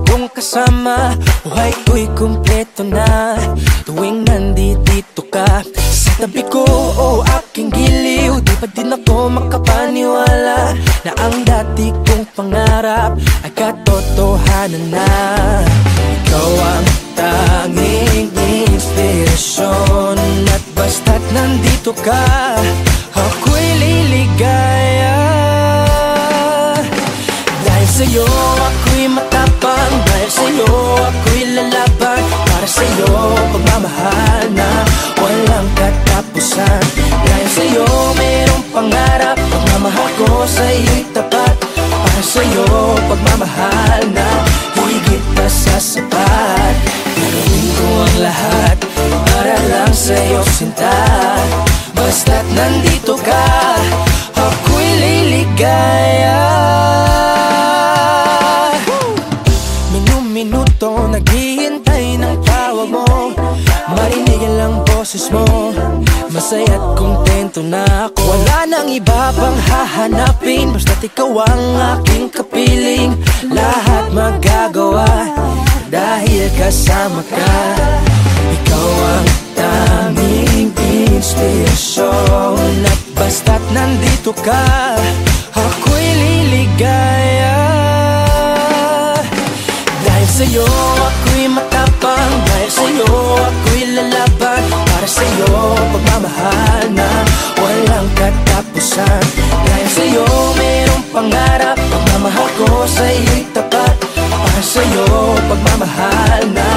kong kasama. Buhay ko'y kumpleto na tuwing nandito ka sa tabi ko. O aking giliw, di pa din ako makapaniwala na ang dati kong pangarap ay katotohanan na. Ikaw ang tanging inspirasyon, at basta't nandito ka, ako'y liligaya. Dahil sa'yo ako'y matapang, dahil sa'yo ako'y lalaban. Para sa'yo pagmamahal na walang katapusan. Dahil sa'yo mayroong pangarap, pagmamahal ko sa'yo'y tapat. Para sa'yo pagmamahal na higit pa sa sapat. Gagawin ko ang lahat para lang sa'yo sinta. Basta't nandito ka, ako'y liligaya. Minuto naghihintay ng tawag mo, marinig ang boses mo. Masaya't kontento na ako. Wala nang iba pang hahanapin, basta't ikaw ang aking kapiling. Lahat magagawa dahil kasama ka. Ikaw ang tanging inspirasyon, at basta't nandito ka, ako'y liligaya. Dahil sa'yo ako'y matapang, dahil sa'yo ako'y lalaban. Para sa'yo pagmamahal na walang katapusan. Dahil sa'yo mayroong pangarap, pagmamahal ko sa'yo'y tapat. Para sa'yo pagmamahal na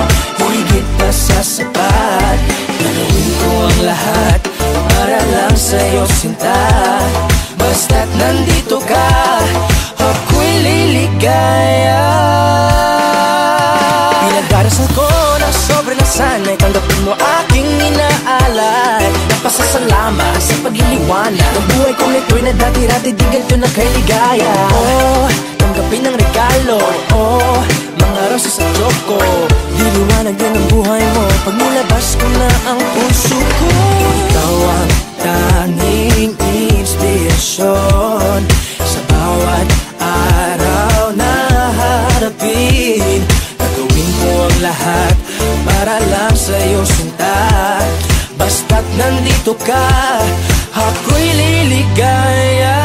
higit pa sa sapat. Gagawin ko ang lahat para lang sa'yo sinta. Basta't nandito ka, ako'y liligaya. Pinagdarasal ko na sobre na sana'y tanggapin mo aking inaalay. Napasasalamat sa pagliliwanag ng buhay kong ito'y na dati-rati di ganito na kay ligaya. Oh, tanggapin ang regalo, oh, mga rosas sa choco. Diliwanag din ang buhay mo pag nilabas ko na ang puso ko. Ikaw ang tanging inspirasyon sa bawat araw na harapin. Gagawin ko ang lahat para lang sa'yo sinta. Basta't nandito ka, ako'y liligaya.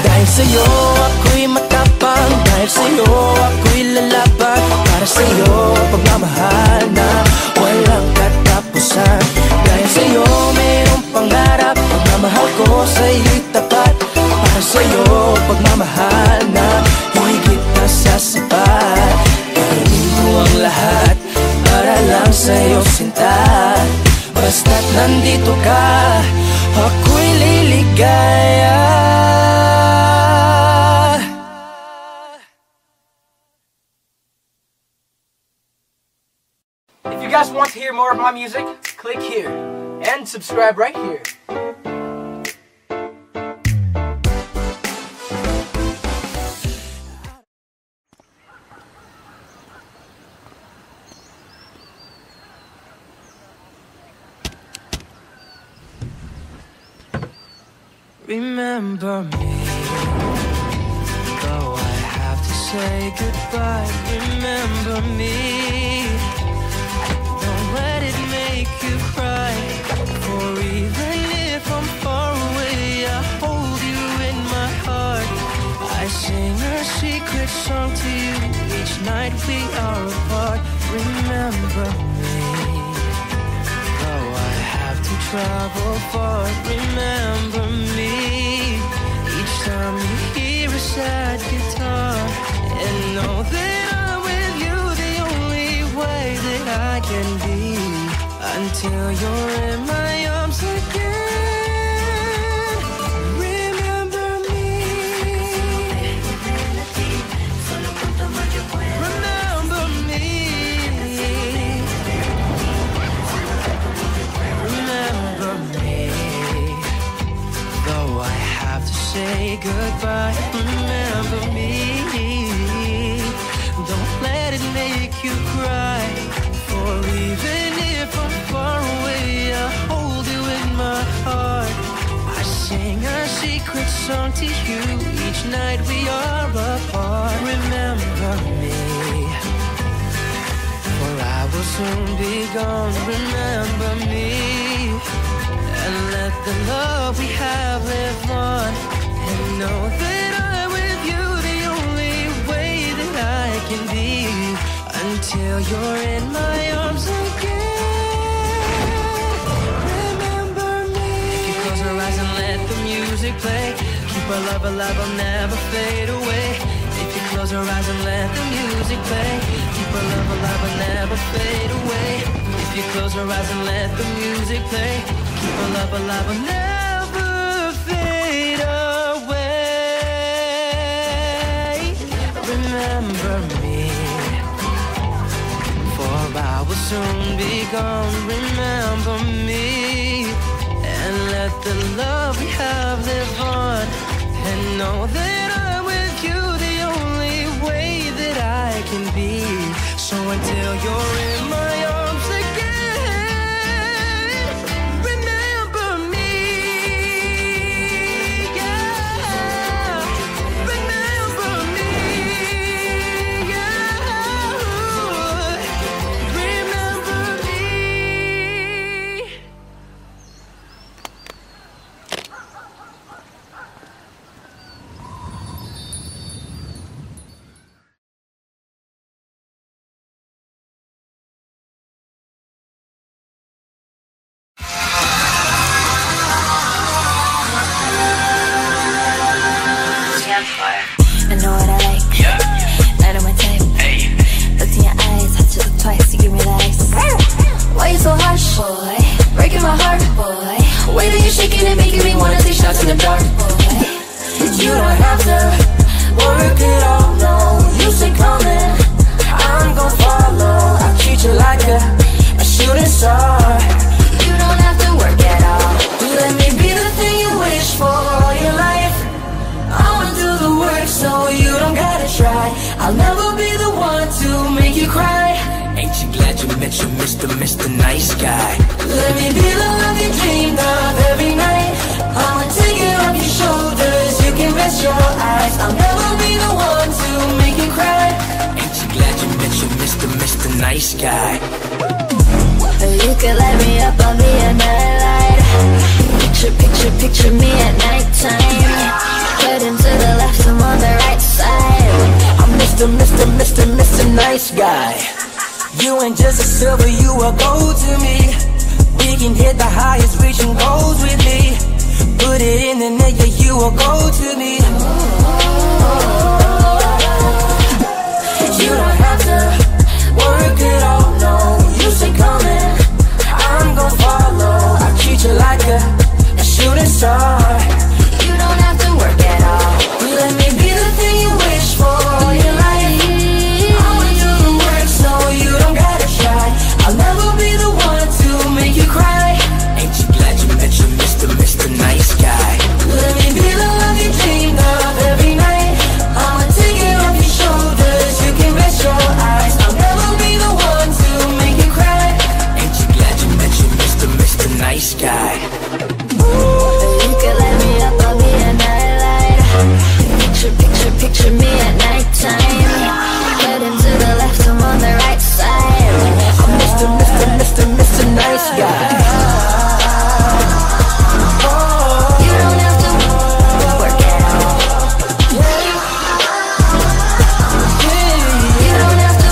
Dahil sa'yo ako'y matapang, dahil sa'yo ako'y lalaban. Para sa'yo pagmamahal na walang katapusan. Dahil sa'yo mayroong pangarap, pagmamahal ko sa'yo'y tapat. Para sa'yo pagmamahal na higit na sa sapat. Gagawin ko ang lahat para lang sa'yo sinta. Basta't nandito ka, ako'y liligaya. If you guys want to hear more of my music, click here and subscribe right here. Remember me, though I have to say goodbye. Remember me, don't let it make you cry. For even if I'm far away, I hold you in my heart. I sing a secret song to you each night we are apart. Remember me, though I have to travel far. Remember me, each time you hear a sad guitar, and know that I'm with you the only way that I can be, until you're in my arms again. Remember me, remember me, remember me, though I have to say goodbye. Remember me, don't let it make you cry. For even if I'm far away, I hold you in my heart. I sing a secret song to you each night we are apart. Remember soon be gone. Remember me, and let the love we have live on. And know that I'm with you the only way that I can be, until you're in my arms again. Remember me. If you close your eyes and let the music play, keep our love alive, I'll never fade away. If you close your eyes and let the music play, keep our love alive, I'll never fade away. If you close your eyes and let the music play, keep our love alive, I'll never fade away. Remember me, for I will soon be gone. Remember me, and let the love we have live on. And know that I'm with you the only way that I can be. So until you're in my arms again, remember me, yeah. Remember me, yeah. Remember me. I know what I like. I know my type. Look in your eyes, touch it twice. You give me that ice. Why you so harsh, boy? Breaking my heart, boy. Way that you shaking and making me wanna take shots in the dark, boy. You don't have to work it all, no. You say coming, I'm gon' follow. I'll treat you like a shooting star. You don't have to work at all. Let me be the thing you wish for all your life. I'ma do the work so you don't gotta try. I'll never be the one to make you cry. Ain't you glad you met your Mr. Nice Guy? Let me be the love you dreamed of every night. I'ma take it off your shoulders, you can rest your eyes. I'll never be the one to make you cry. Ain't you glad you met your Mr. Nice Guy? You could light me up, I'll be a nightlight. Picture me at nighttime. Heading to the left, I'm on the right side. I'm Mr. Nice Guy. You ain't just a silver, you a gold to me. We can hit the highest reaching goals with me. Put it in the net, yeah, you a gold to me. You don't have to work it all, no. You say coming, I'm gon' follow. I'll treat you like a shooting star. You don't have to work at all. Let me be the thing you wish for all your life. I'ma do the work so you don't gotta try. I'll never be the one to make you cry. Ain't you glad you met your Mr. Nice Guy? Let me be the love you dreamed of every night. I'ma take it off your shoulders, you can rest your eyes. I'll never be the one to make you cry. Ain't you glad you met your Mr. Nice Guy? You could light me up, I'll be a nightlight. Picture me at nighttime. Heading to the left, I'm on the right side. I'm Mr. Nice Guy. You don't have to work it out. You don't have to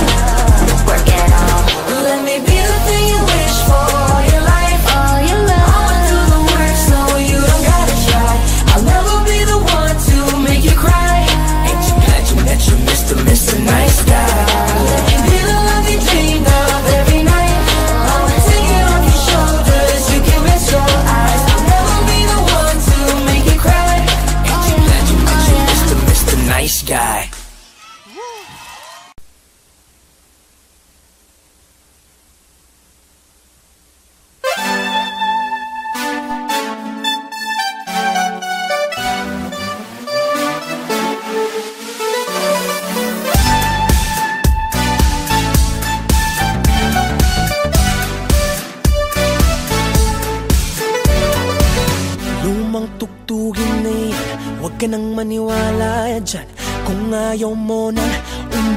work it out. Let me be the thing you wish for all your life. All your life. I'ma do the work so you don't gotta try. I'll never be the one to make you cry. Ain't you glad you met your Mr. Nice Guy? Let me be the love you dreamed of every night. I'ma take it off your shoulders, you can rest your eyes. I'll never be the one to make you cry. Ain't you glad you met your Mr. Nice Guy? Tugtugin na yan, huwag ka nang maniwala dyan. Kung ayaw mo nang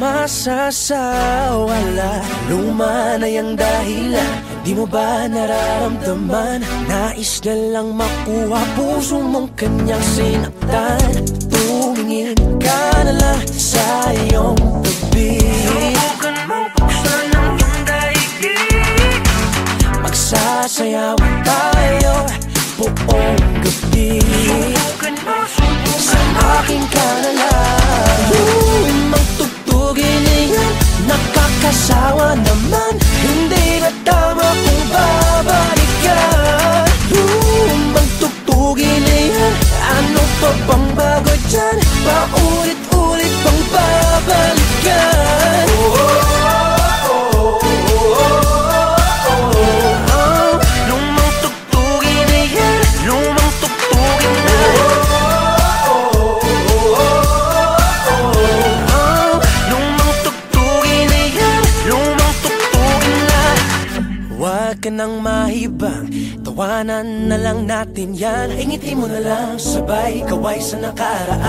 masasawala. Lumanay ang dahilan, di mo ba nararamdaman? Nais na lang makuha puso mong kanyang sinaktan. Tumingin ka na lang sa iyong tabi. Subukan mong buksan ang iyong daigdig. Magsasayaw tayo buong gabi. Sa akin ka na lang. Magtugtugin niyan, nakakasawa naman. Hindi na tama kung babalikan. Magtugtugin niyan, ano pa bang bago dyan? Paulit-ulit bang babalikan? Ka nang mahibang, tawanan na lang natin yan. Ingiti mo na lang, sabay kaway sa nakaraan.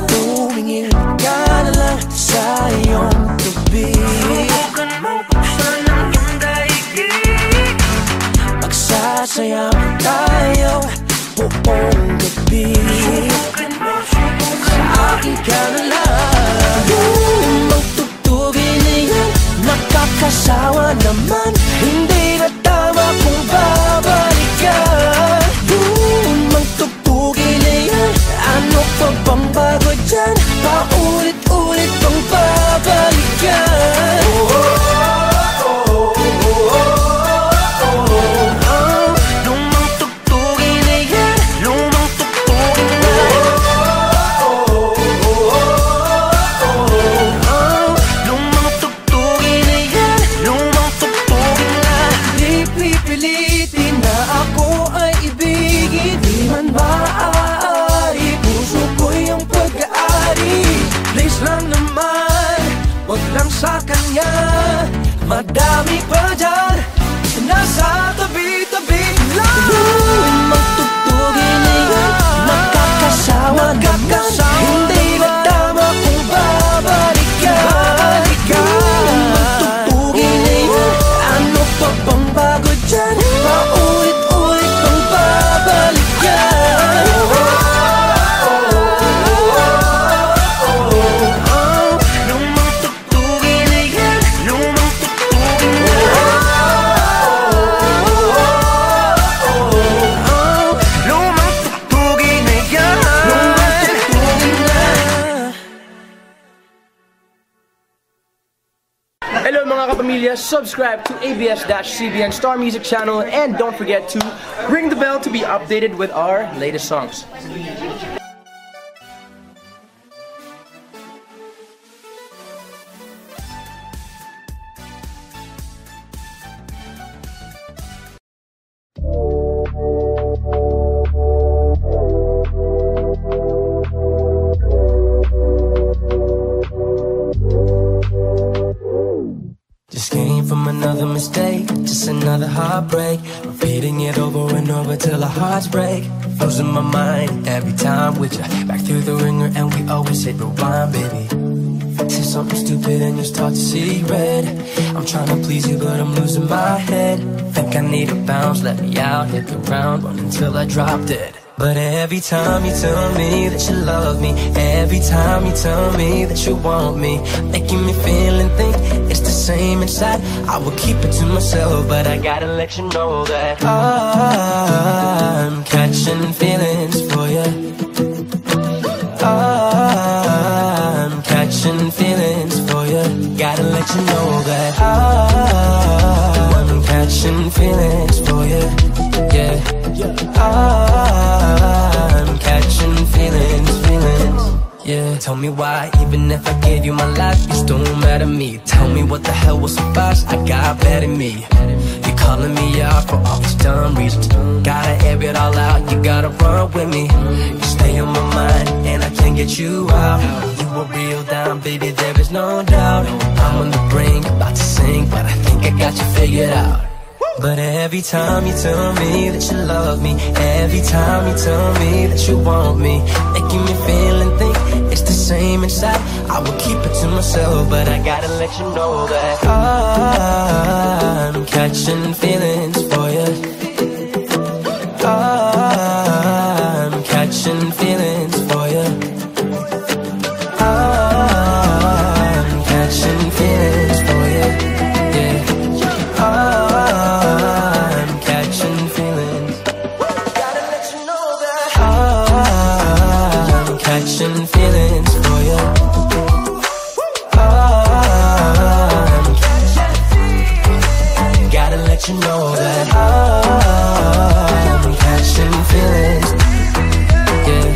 Tumingin ka na lang sa iyong tabi. Subukan mong buksan ang iyong daigdig. Magsasayaw tayo buong gabi. Sa akin ka na lang. Magtugtugin niyan, nakakasawa naman. Hindi na tama kung babalikan. Magtugtugin niyan, ano pa bang bago dyan? Paulit-ulit bang babalikan? Sa kanya, madami pa dyan, nasa tabi-tabi lang. Magtugtugin niya, nakakasawa naman. Hindi na tama kung babalikan. Magtugtugin niya, ano pa bang bago dyan? Paulit-ulit bang babalikan? Hello mga kapamilya, subscribe to ABS-CBN Star Music channel and don't forget to ring the bell to be updated with our latest songs. Just came from another mistake, just another heartbreak. Repeating it over and over till our hearts break. Losing my mind every time with you. Back through the ringer and we always hit rewind, baby. Say something stupid and you start to see red. I'm trying to please you but I'm losing my head. Think I need a bounce, let me out, hit the ground, run until I drop dead. But every time you tell me that you love me, every time you tell me that you want me, making me feel and think it's the same inside. I will keep it to myself, but I gotta let you know that I'm catching feelings for you. I'm catching feelings for you. Gotta let you know that I'm catching feelings for you. Yeah, I'm catching feelings. Yeah, tell me why, even if I gave you my life, you still mad at me. Tell me what the hell was so fast, I got bad in me. You're calling me out for all these dumb reasons. Gotta air it all out, you gotta run with me. You stay on my mind, and I can't get you out. You were real down, baby, there is no doubt. I'm on the brink, about to sink, but I think I got you figured out. But every time you tell me that you love me, every time you tell me that you want me, making me feel and think it's the same inside. I will keep it to myself, but I gotta let you know that I'm catching feelings for you. I'm catching feelings for you. I'm catching feelings for you. Yeah. I'm catching feelings. Gotta let you know that I'm catching feelings for you. I'm catching feelings. Gotta let you know that I'm catching feelings. Yeah.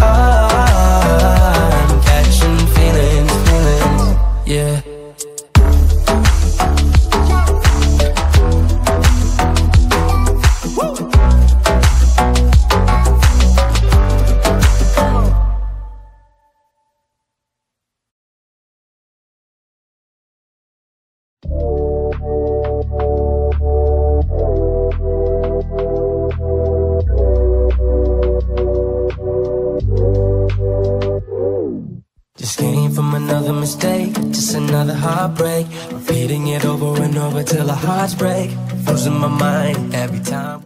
I'm catching feelings, feelings. Yeah. Just came from another mistake, just another heartbreak. Repeating it over and over till our hearts break. Losing my mind every time.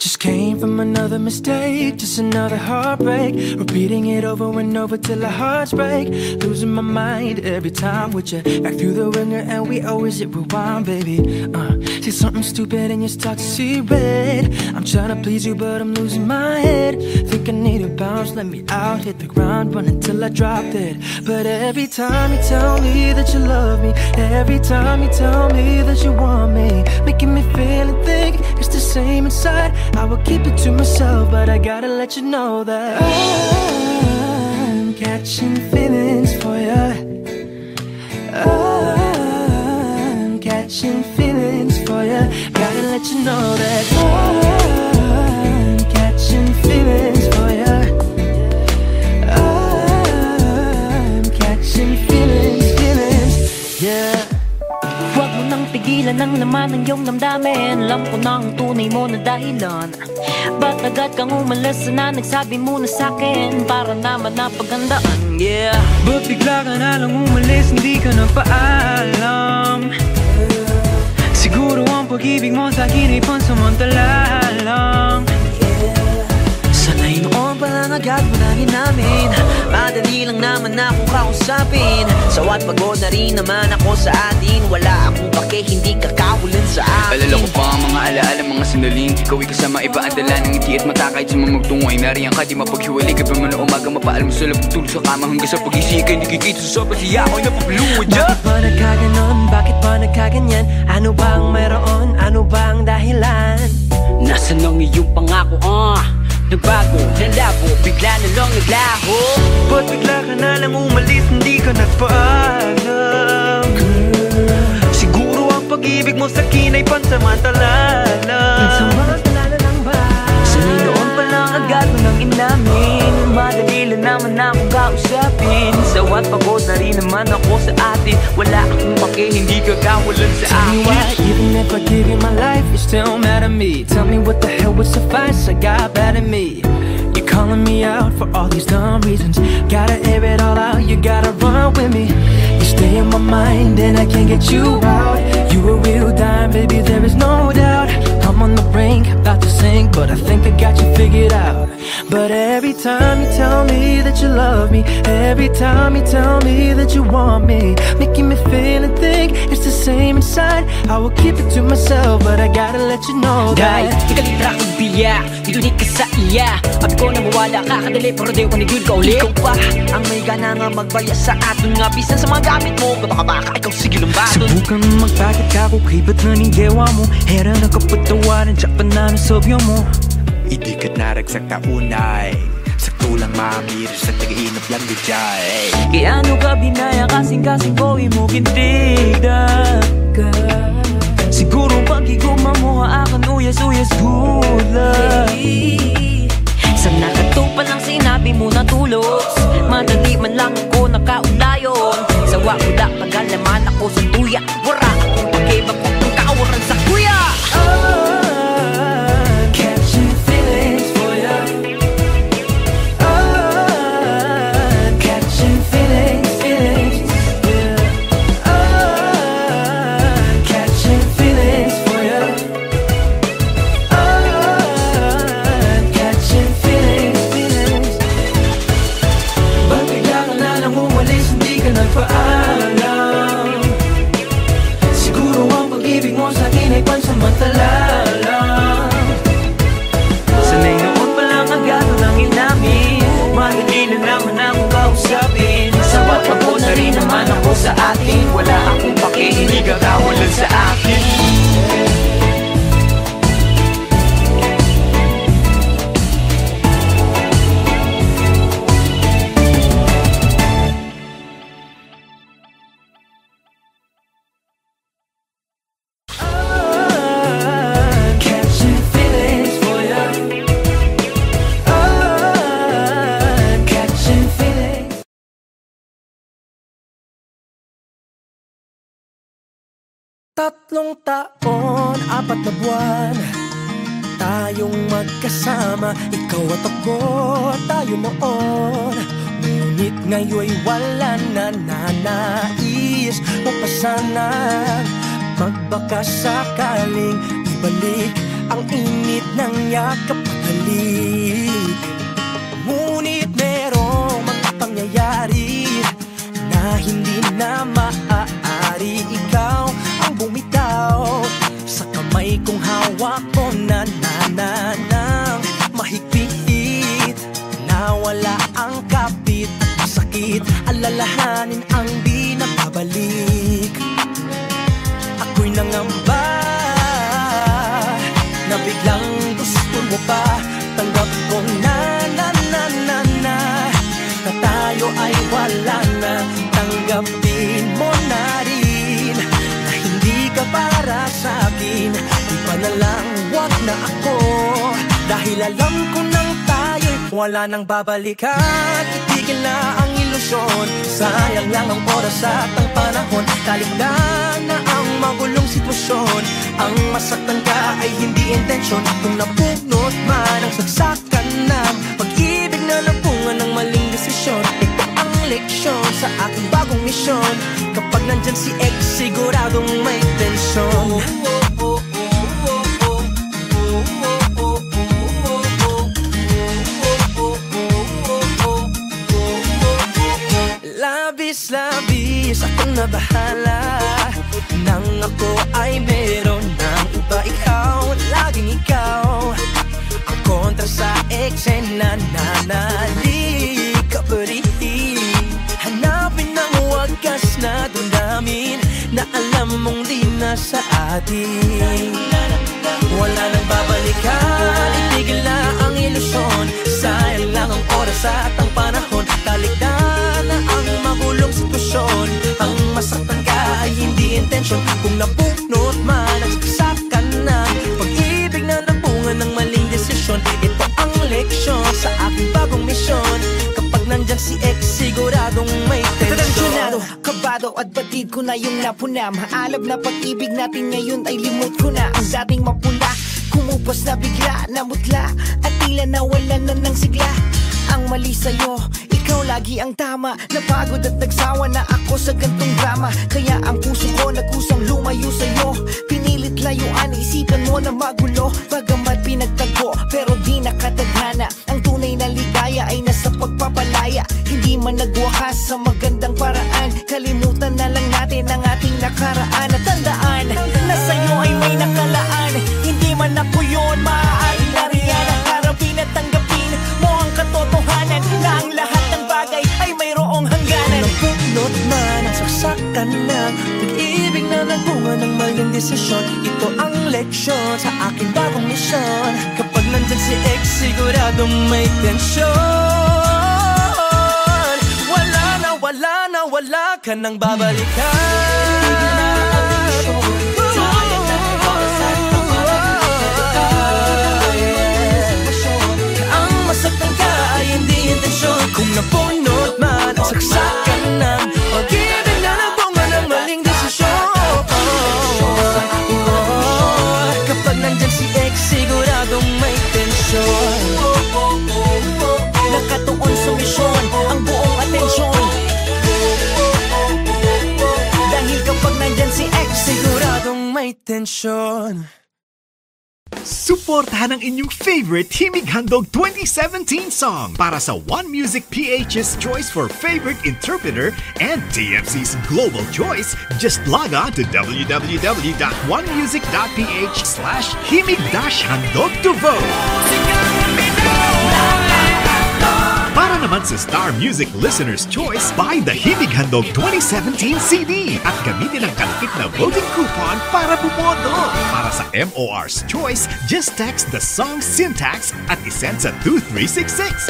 Just came from another mistake, just another heartbreak. Repeating it over and over till our hearts break. Losing my mind every time with you. Back through the ringer and we always hit rewind, baby. Say something stupid and you start to see red. I'm trying to please you but I'm losing my head. Think I need a bounce, let me out. Hit the ground, run until I drop dead. But every time you tell me that you love me, every time you tell me that you want me, making me feel and think it's the same inside. I will keep it to myself, but I gotta let you know that I'm catching feelings for you. I'm catching feelings for you. Gotta let you know that I'm catching feelings for you. I'm catching feelings, feelings, yeah. Huwag mo nang pigilan ang laman ng iyong damdamin. Alam ko na ang tunay mo na dahilan. Ba't agad kang umalas na nagsabi mo na sa'kin para naman napagandaan, yeah. Ba't bigla ka na lang umalis, hindi ka nagpaalam? Siguro ang pag-ibig mo sa'kin ay pansamantala lang. Sanay noon pa lang agad mo nang inamin. Madali lang naman akong kausapin. Sawat pagod na rin naman ako sa atin. Wala akong pake, hindi kakahulan sa akin. Alala ko pa ang mga alaala, mga sandaling ikaw ay kasama, iba ang dala ng ngiti at mata. Kahit sa mga magtungo ay nariyan ka, di mapaghiwalay ka pa man na umaga. Mapaalam mo sa labang tulog sa kama hanggang sa pag-isig ka. Nakikita sa sopa siya ako'y napapalungod dyan. Bakit ba nagkaganon? Bakit ba nagkaganyan? Ano bang mayroon? Ano bang dahilan? Nasaan ang iyong pangako, nagbago, nalabo, bigla na lang naglaho. Ba't bigla ka na lang umalis, hindi ka nagpaalam? Siguro ang pag-ibig mo sa'kin ay pansamantala lang. Pansamantala lang ba? Sanay noon pa lang agad mo nang inamin. Madali lang naman akong kausapin. Sawat pagod na rin naman ako sa atin. Wala akong pake, hindi ka kawalan sa Tell me akin. why, even if I give you my life, you're still mad at me. Tell me what the hell would suffice, I got bad at me. You're calling me out for all these dumb reasons. Gotta air it all out, you gotta run with me. You stay in my mind and I can't get you out. You a real dime, baby, there is no doubt. I'm on the brink, about to sink, but I think I got you figured out. But every time you tell me that you love me, every time you tell me that you want me, making me feel and think it's the same inside. I will keep it to myself, but I gotta let you know Guys, that ikalitra kong bilya, ditunik ka sa iya. Abi ko na mawala ka, kadali pero di wanigil ka uli. Ikaw pa ang may gana nga magbaya sa atin nga bisan sa mga gamit mo. Baka ikaw sige ng baton. Subukan magpakit ka kung kibat na ninggewa mo. Hera na kapatawaran, tsak pa na nasobyo mo. Idikat na ragsak taunay, sakto lang mamira sa tagainap lang gajay. Kaya ano ka binaya kasing-kasing ko imugintigda ka. Siguro pag-iguma mo akan uyas-uyas gulay. Sa nakatupa lang sinabi mo na tulos, madali man lang ako nakaulayon. Sa wakuda pagalaman ako sa pansamantala lang. Sanay noon palang agado langin namin, madali na naman akong kausapin. Sapat ako na rin naman ako sa atin, wala akong pake, hindi ka kawalan sa akin. Tatlong taon, 4 na buwan tayong magkasama. Ikaw at ako, tayo noon. Ngunit ngayon'y wala na nais mo pa sanang magbaka sakaling ibalik ang init ng yakap at halik. Ngunit merong mga pangyayari na hindi na maaari. Ikaw ang bumitaw sa kamay kong hawak ko na nang mahigpit. Nawala ang kapit at sakit, alalahanin ang di nakabalik. Ako'y nangamba na biglang gusto mo pa. Tanggap ko na tayo ay wala na. Tanggapin mo na rin na hindi ka para sa akin. Di pa na lang, wag na ako, dahil alam ko nang tayo'y wala nang babalikan. Itigil na ang ilusyon, sayang lang ang oras at ang panahon. Talikdan na ang magulong sitwasyon, ang masaktan ka ay hindi intensyon. Kung napunot man ang saksakan ng pag-ibig na napungan ng maling desisyon, ito ang leksyon sa aking bagong misyon. Kapag nandyan si ex, siguradong may tensyon. Labis akong nabahala nang ako ay meron ng iba. Ikaw, laging ikaw ang kontra sa ex ay nananalik ka pa rin. Hanapin ang wagas na damdamin na alam mong di na sa atin. Wala nang babalikan, itigil na ang ilusyon. Sayang lang ang oras at ang panahon. Talikdan na ang magulong sitwasyon, ang masaktan ka ay hindi intensyon. Kung napunot man ang saksakan ng pag-ibig na napungan ng maling desisyon, ito ang leksyon sa aking bagong misyon. Kapag nandyan si ex, siguradong may tensyon. Tensyonado, kabado at batid ko na yung napuna. Maalab na pag-ibig natin ngayon ay limot ko na. Ang dating mapula, kumupas na bigla, namutla at tila nawalan na ng sigla. Ang mali sa'yo, ikaw lagi ang tama. Napagod at nagsawa na ako sa gantong drama. Kaya ang puso ko nagkusang lumayo sa'yo. Pinilit layuan, isipan mo na magulo. Bagamat pinagtagpo, pero di nakatadhana. Ang tunay na ligaya ay nasa pagpapalaya. Hindi man nagwakas sa magandang paraan. Kalimutan na lang natin ang ating nakaraan. At tandaan, na sa'yo ay may nakalaan. Hindi man ako yun, maaari na riyan. Ang harapin at tanggapin mo ang katotohanan na ang lahat ng bagay ay mayroong hangganan. Napunot man ang saksakan ng pag-ibig na nagbunga ng maling desisyon, ito ang leksyon sa aking bagong misyon. Kapag nandyan si ex, siguradong may tensyon. Wala ka nang babalikan. Ang masaktan ka ay hindi intensyon. Kung napunot man ang saksakan ng pag-ibig na nagbunga ng maling desisyon, kapag nandyan si ex, siguradong may tensyon. Nakatuon sa misyon ang buong atensyon, dahil kapag nandyan si ex, siguradong may tensyon. Suportahan ang inyong favorite Himig Handog 2017 song para sa One Music PH's choice for favorite interpreter and TFC's global choice. Just log on to www.onemusic.ph/himig-handog to vote. Para naman sa Star Music Listener's Choice, buy the Himig Handog 2017 CD at gamitin ang kalupit na voting coupon para bumoto. Para sa MOR's Choice, just text the song syntax at isend sa 2366.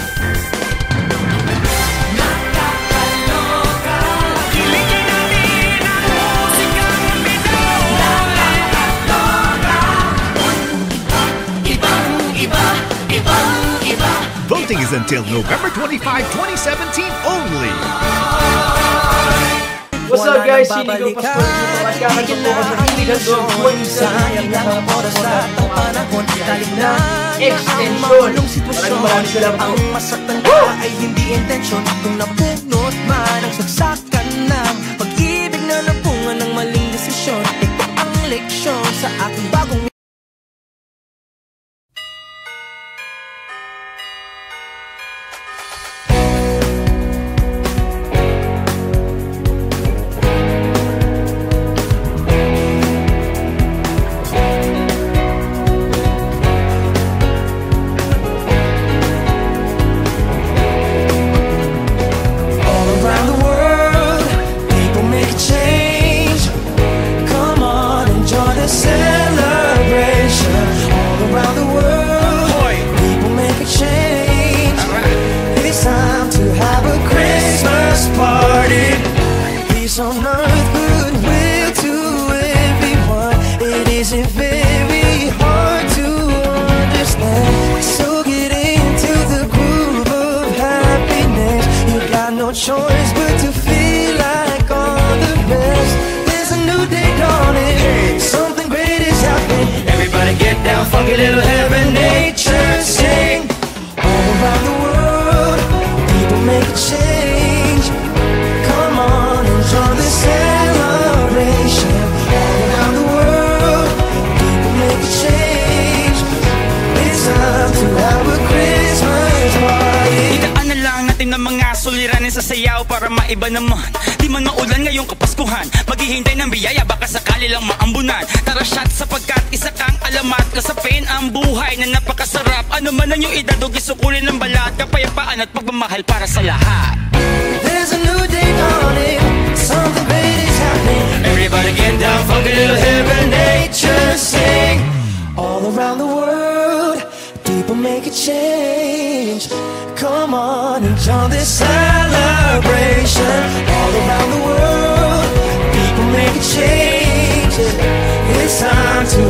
Voting is until November 25, 2017 only. What's up guys? Sinigaw Pastor dito. Magkakaroon po ko sa Himig Handog 2017 na extension. Maraming salamat po. Ay hindi intensyon kung napunot man ang saksakan ng pag-ibig na napunga ng maling desisyon. Ito ang leksyon sa aking bagong on earth, goodwill to everyone. It isn't very hard to understand. So get into the groove of happiness. You got no choice but to feel like all the best. There's a new day dawning. Something great is happening. Everybody get down, funky little heaven, nature sing. All around the world, people make a change. Come on, enjoy the celebration. All around the world, people make a change. It's time to have a Christmas party. Idaan na lang natin ng mga suliranin sa sayaw para maiba naman. Di man maulan ngayong Kapaskuhan, maghihintay ng biyaya, baka sakali lang maambunan. Tara shot sapagkat isa kang alamat. Kasapin ang buhay na napakasarap. Ano man ang iyong edad o gisukulin ng balat, kapayapaan at pagmamahal para sa lahat. There's a new day dawning. Something great is happening. Everybody get down, funky little heaven, nature sing. All around the world, people make a change. Come on, enjoy this celebration. All around the world, people make a change. It's time to